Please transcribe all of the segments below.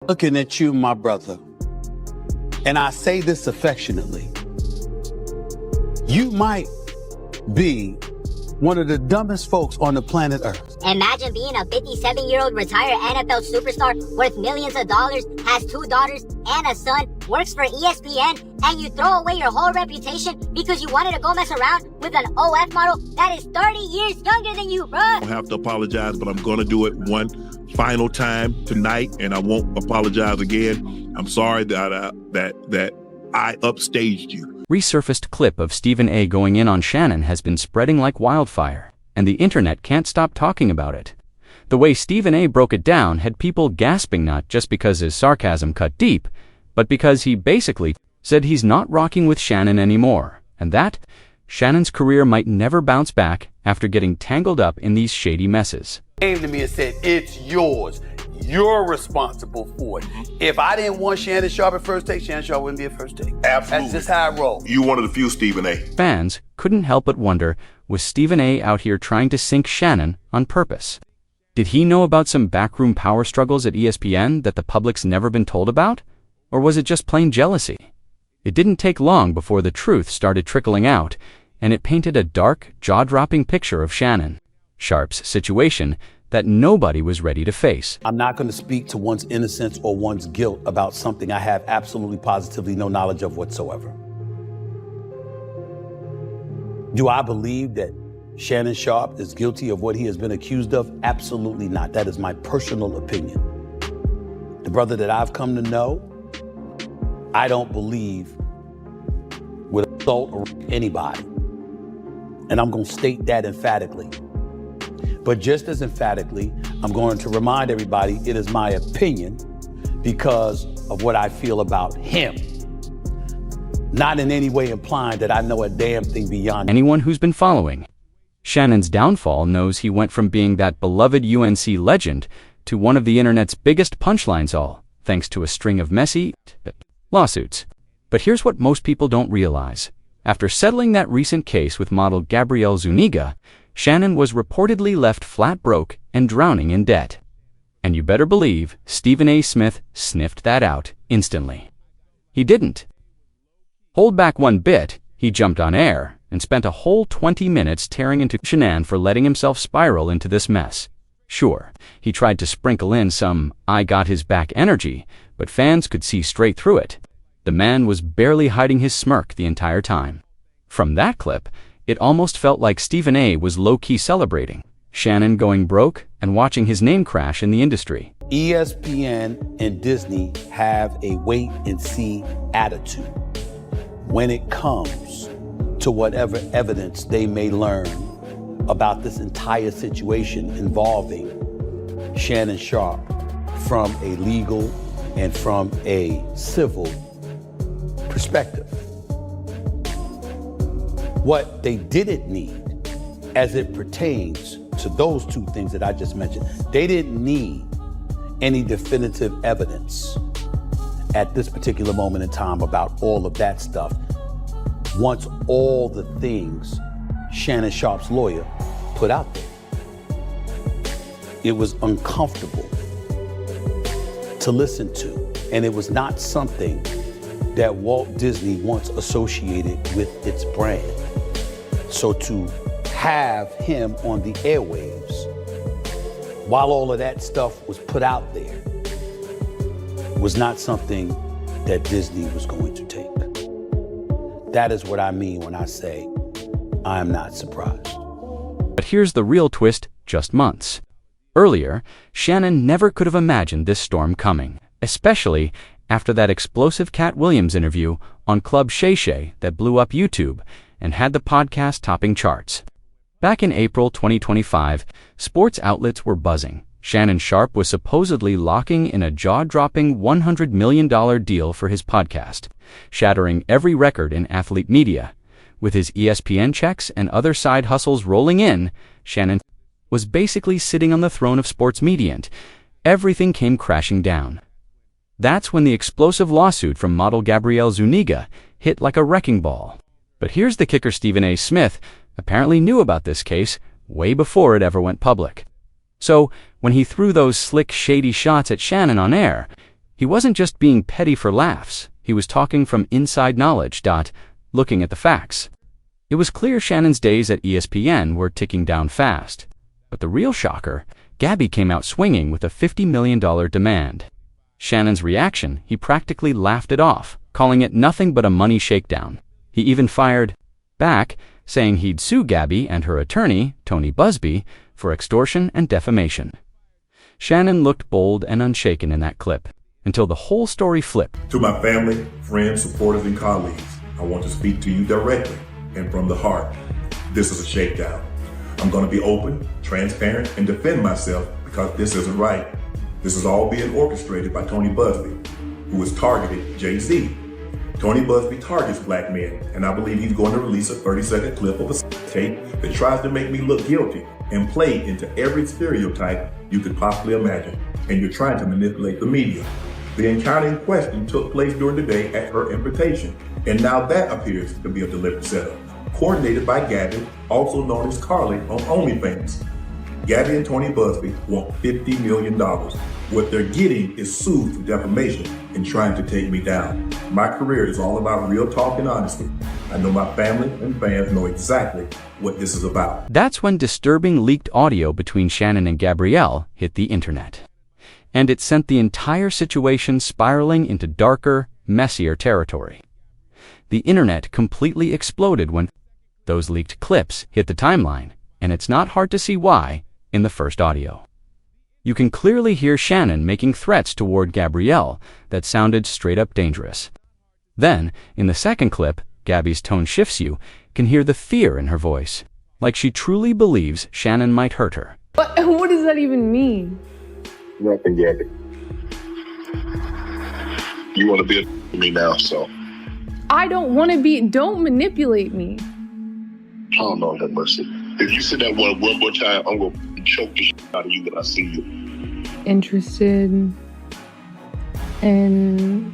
Looking at you, my brother, and I say this affectionately, you might be one of the dumbest folks on the planet Earth. Imagine being a 57-year-old retired NFL superstar worth millions of dollars, has 2 daughters and a son, works for ESPN, and you throw away your whole reputation because you wanted to go mess around with an OF model that is 30 years younger than you, bruh. I don't have to apologize, but I'm going to do it one final time tonight, and I won't apologize again. I'm sorry that I upstaged you. Resurfaced clip of Stephen A. going in on Shannon has been spreading like wildfire, and the internet can't stop talking about it. The way Stephen A. broke it down had people gasping, not just because his sarcasm cut deep, but because he basically said he's not rocking with Shannon anymore, and that Shannon's career might never bounce back after getting tangled up in these shady messes. Came to me and said, it's yours. You're responsible for it. If I didn't want Shannon Sharpe at First Take, Shannon Sharpe wouldn't be at First Take. Absolutely. That's just how I roll. You one of the few, Stephen A. Fans couldn't help but wonder, was Stephen A. out here trying to sink Shannon on purpose? Did he know about some backroom power struggles at ESPN that the public's never been told about? Or was it just plain jealousy? It didn't take long before the truth started trickling out, and it painted a dark, jaw-dropping picture of Shannon Sharpe's situation that nobody was ready to face. I'm not going to speak to one's innocence or one's guilt about something I have absolutely positively no knowledge of whatsoever. Do I believe that Shannon Sharpe is guilty of what he has been accused of? Absolutely not. That is my personal opinion. The brother that I've come to know, I don't believe would assault or rape anybody. And I'm going to state that emphatically. But just as emphatically, I'm going to remind everybody it is my opinion because of what I feel about him. Not in any way implying that I know a damn thing beyond. Anyone who's been following Shannon's downfall knows he went from being that beloved UNC legend to one of the internet's biggest punchlines, all thanks to a string of messy lawsuits. But here's what most people don't realize. After settling that recent case with model Gabrielle Zuniga, Shannon was reportedly left flat broke and drowning in debt. And you better believe Stephen A. Smith sniffed that out instantly. He didn't hold back one bit. He jumped on air and spent a whole 20 minutes tearing into Shannon for letting himself spiral into this mess. Sure, he tried to sprinkle in some "I got his back" energy, but fans could see straight through it. The man was barely hiding his smirk the entire time. From that clip, it almost felt like Stephen A. was low-key celebrating Shannon going broke and watching his name crash in the industry. ESPN and Disney have a wait-and-see attitude when it comes to whatever evidence they may learn about this entire situation involving Shannon Sharpe from a legal and from a civil perspective. What they didn't need as it pertains to those two things that I just mentioned, they didn't need any definitive evidence at this particular moment in time about all of that stuff. Once all the things Shannon Sharpe's lawyer put out there, it was uncomfortable to listen to, and it was not something that Walt Disney once associated with its brand. So to have him on the airwaves while all of that stuff was put out there was not something that Disney was going to take. That is what I mean when I say I'm not surprised. But here's the real twist: just months earlier, Shannon never could have imagined this storm coming, especially after that explosive Cat Williams interview on Club Shay Shay that blew up YouTube and had the podcast topping charts. Back in April 2025, sports outlets were buzzing. Shannon Sharpe was supposedly locking in a jaw-dropping $100 million deal for his podcast, shattering every record in athlete media. With his ESPN checks and other side hustles rolling in, Shannon was basically sitting on the throne of sports media, and everything came crashing down. That's when the explosive lawsuit from model Gabrielle Zuniga hit like a wrecking ball. But here's the kicker: Stephen A. Smith apparently knew about this case way before it ever went public. So when he threw those slick, shady shots at Shannon on air, He wasn't just being petty for laughs, he was talking from inside knowledge. Looking at the facts. It was clear Shannon's days at ESPN were ticking down fast. But the real shocker, Gabby came out swinging with a $50 million demand. Shannon's reaction, he practically laughed it off, calling it nothing but a money shakedown. He even fired back, saying he'd sue Gabby and her attorney, Tony Busby, for extortion and defamation. Shannon looked bold and unshaken in that clip, until the whole story flipped. To my family, friends, supporters, and colleagues, I want to speak to you directly and from the heart. This is a shakedown. I'm going to be open, transparent, and defend myself because this isn't right. This is all being orchestrated by Tony Busby, who has targeted Jay-Z. Tony Busby targets black men, and I believe he's going to release a 30-second clip of a tape that tries to make me look guilty and play into every stereotype you could possibly imagine. And you're trying to manipulate the media. The encounter in question took place during the day at her invitation, and now that appears to be a deliberate setup, coordinated by Gabby, also known as Carly on OnlyFans. Gabby and Tony Busby want $50 million. What they're getting is sued for defamation and trying to take me down. My career is all about real talk and honesty. I know my family and fans know exactly what this is about. That's when disturbing leaked audio between Shannon and Gabrielle hit the internet. And it sent the entire situation spiraling into darker, messier territory. The internet completely exploded when those leaked clips hit the timeline, and it's not hard to see why in the first audio. You can clearly hear Shannon making threats toward Gabrielle that sounded straight up dangerous. Then, in the second clip, Gabby's tone shifts. You can hear the fear in her voice, like she truly believes Shannon might hurt her. What does that even mean? Nothing, Gabby. You want to be a me now, so. I don't want to be. Don't manipulate me. Oh, Lord have mercy. If you say that one more time, I'm going to choke the shit out of you when I see you. Interested in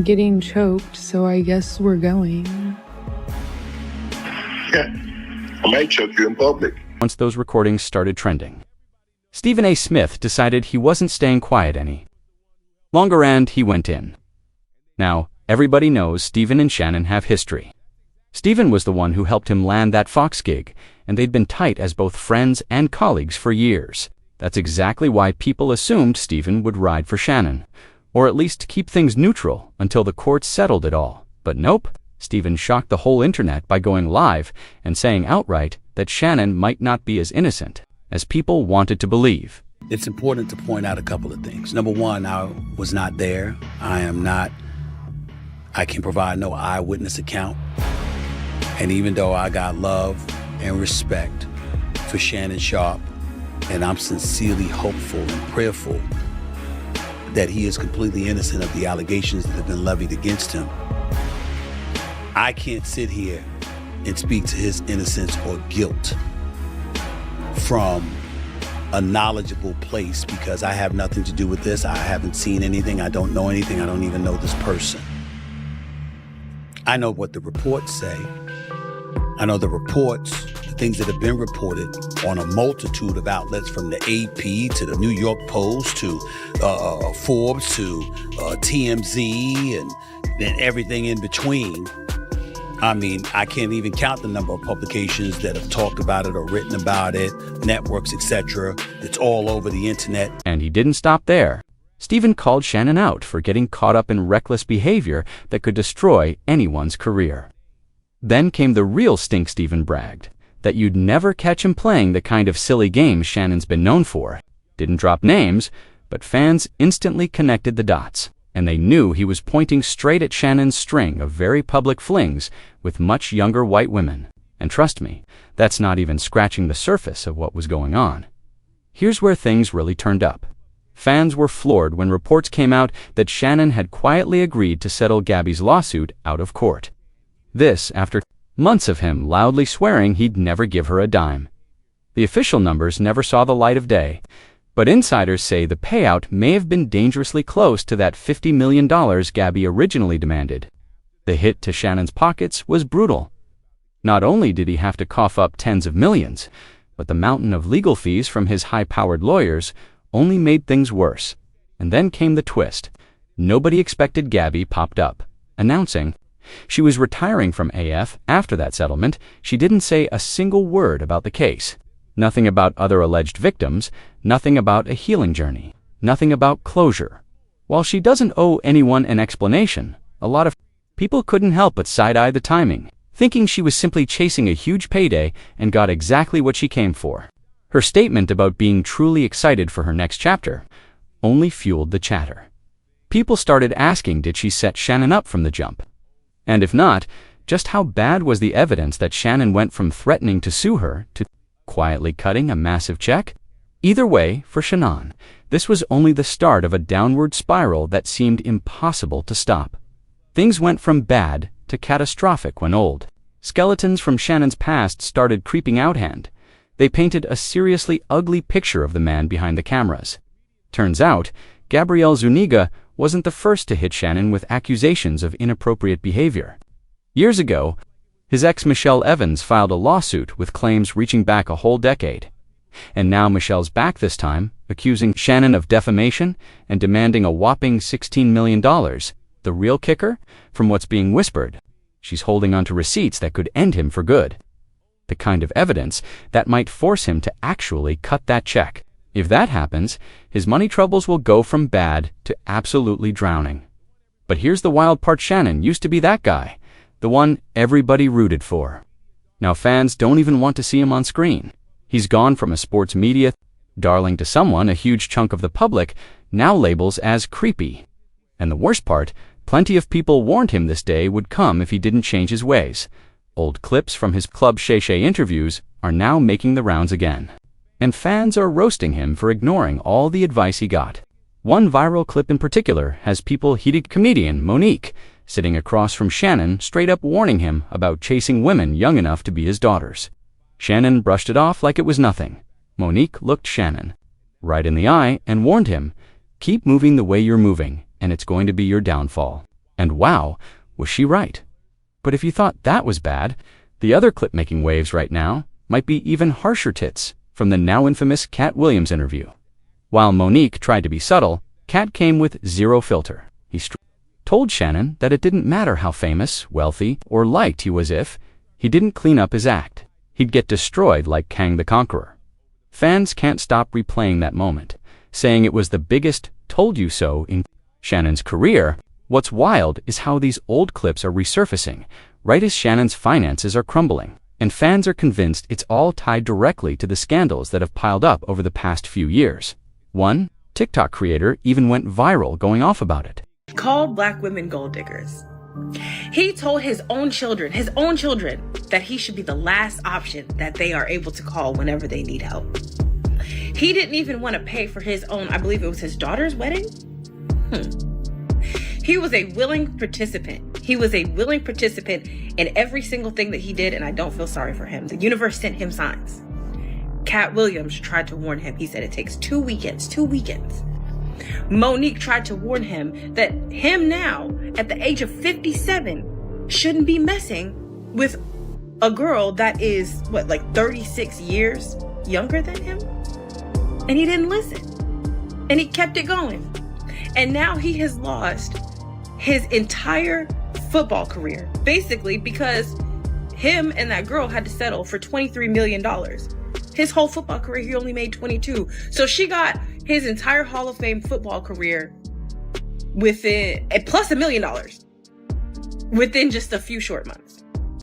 getting choked, so I guess we're going. Yeah, I might choke you in public. Once those recordings started trending, Stephen A. Smith decided he wasn't staying quiet any longer, and he went in. Now, everybody knows Stephen and Shannon have history. Stephen was the one who helped him land that Fox gig, and they'd been tight as both friends and colleagues for years. That's exactly why people assumed Stephen would ride for Shannon, or at least keep things neutral until the courts settled it all. But nope, Stephen shocked the whole internet by going live and saying outright that Shannon might not be as innocent as people wanted to believe. It's important to point out a couple of things. Number one, I was not there. I can provide no eyewitness account. And even though I got love and respect for Shannon Sharpe, and I'm sincerely hopeful and prayerful that he is completely innocent of the allegations that have been levied against him, I can't sit here and speak to his innocence or guilt from a knowledgeable place because I have nothing to do with this. I haven't seen anything. I don't know anything. I don't even know this person. I know what the reports say. I know the reports, the things that have been reported on a multitude of outlets, from the AP to the New York Post to Forbes to TMZ and everything in between. I mean, I can't even count the number of publications that have talked about it or written about it, networks, etc. It's all over the internet. And he didn't stop there. Stephen called Shannon out for getting caught up in reckless behavior that could destroy anyone's career. Then came the real stink. Stephen bragged that you'd never catch him playing the kind of silly games Shannon's been known for. Didn't drop names, but fans instantly connected the dots, and they knew he was pointing straight at Shannon's string of very public flings with much younger white women. And trust me, that's not even scratching the surface of what was going on. Here's where things really turned up. Fans were floored when reports came out that Shannon had quietly agreed to settle Gabby's lawsuit out of court. This after months of him loudly swearing he'd never give her a dime. The official numbers never saw the light of day, but insiders say the payout may have been dangerously close to that $50 million Gabby originally demanded. The hit to Shannon's pockets was brutal. Not only did he have to cough up tens of millions, but the mountain of legal fees from his high-powered lawyers only made things worse. And then came the twist. Nobody expected Gabby popped up, announcing she was retiring from AF after that settlement. She didn't say a single word about the case. Nothing about other alleged victims, nothing about a healing journey, nothing about closure. While she doesn't owe anyone an explanation, a lot of people couldn't help but side-eye the timing, thinking she was simply chasing a huge payday and got exactly what she came for. Her statement about being truly excited for her next chapter only fueled the chatter. People started asking, did she set Shannon up from the jump? And if not, just how bad was the evidence that Shannon went from threatening to sue her to quietly cutting a massive check? Either way, for Shannon, this was only the start of a downward spiral that seemed impossible to stop. Things went from bad to catastrophic when old skeletons from Shannon's past started creeping out hand. They painted a seriously ugly picture of the man behind the cameras. Turns out, Gabrielle Zuniga wasn't the first to hit Shannon with accusations of inappropriate behavior. Years ago, his ex Michelle Evans filed a lawsuit with claims reaching back a whole decade. And now Michelle's back this time, accusing Shannon of defamation and demanding a whopping $16 million. The real kicker? From what's being whispered, she's holding onto receipts that could end him for good. The kind of evidence that might force him to actually cut that check. If that happens, his money troubles will go from bad to absolutely drowning. But here's the wild part: Shannon used to be that guy, the one everybody rooted for. Now fans don't even want to see him on screen. He's gone from a sports media darling to someone a huge chunk of the public now labels as creepy. And the worst part, plenty of people warned him this day would come if he didn't change his ways. Old clips from his Club Shay Shay interviews are now making the rounds again. And fans are roasting him for ignoring all the advice he got. One viral clip in particular has people heating comedian Monique sitting across from Shannon, straight up warning him about chasing women young enough to be his daughters. Shannon brushed it off like it was nothing. Monique looked Shannon right in the eye and warned him, "Keep moving the way you're moving, and it's going to be your downfall." And wow, was she right. But if you thought that was bad, the other clip making waves right now might be even harsher tits from the now infamous Cat Williams interview. While Monique tried to be subtle, Cat came with zero filter. He told Shannon that it didn't matter how famous, wealthy, or liked he was if he didn't clean up his act. He'd get destroyed like Kang the Conqueror. Fans can't stop replaying that moment, saying it was the biggest "told you so" in Shannon's career. What's wild is how these old clips are resurfacing, right as Shannon's finances are crumbling, and fans are convinced it's all tied directly to the scandals that have piled up over the past few years. One TikTok creator even went viral going off about it. Called black women gold diggers. He told his own children, that he should be the last option that they are able to call whenever they need help. He didn't even want to pay for his own, I believe it was his daughter's wedding. He was a willing participant. He was a willing participant in every single thing that he did, and I don't feel sorry for him. The universe sent him signs. Cat Williams tried to warn him. He said it takes 2 weekends. Monique tried to warn him that him now, at the age of 57, shouldn't be messing with a girl that is, 36 years younger than him? And he didn't listen. And he kept it going. And now he has lost his entire football career, basically because him and that girl had to settle for $23 million. His whole football career, he only made 22. So she got his entire Hall of Fame football career within, plus $1 million, within just a few short months.